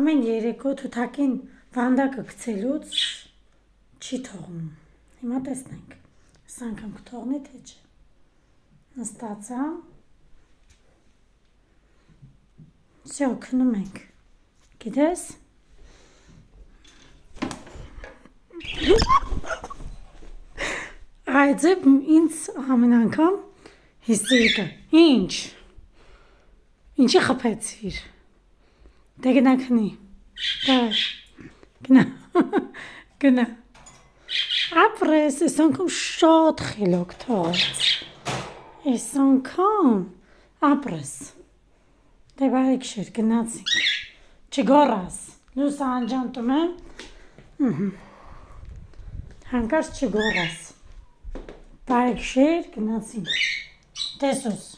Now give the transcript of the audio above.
ամեն երեկո թութակին վանդակը գցելուց չի թողնում։ Հիմա տեսնենք, այս անգամ կթողնի թե չէ։ Նստացա։ Всё, քնում ենք։ Գիտես։ Այդ ինձ ամեն անգամ հիստերիկա։ Ինչ։ Ինչի խփեցիր։ Դե գնա քնի։ Գնա։ Գնա։ Ապրես, այս անգամ շատ խելոք թողեց։ Այս անգամ ապրես։ Դե բարեկշեր, գնացինք։ Չգորաս։ Լուսա անջանտում եմ։ Հանկարծ չգորաս։ Բարեկշեր, գնացինք։ Տեսուս։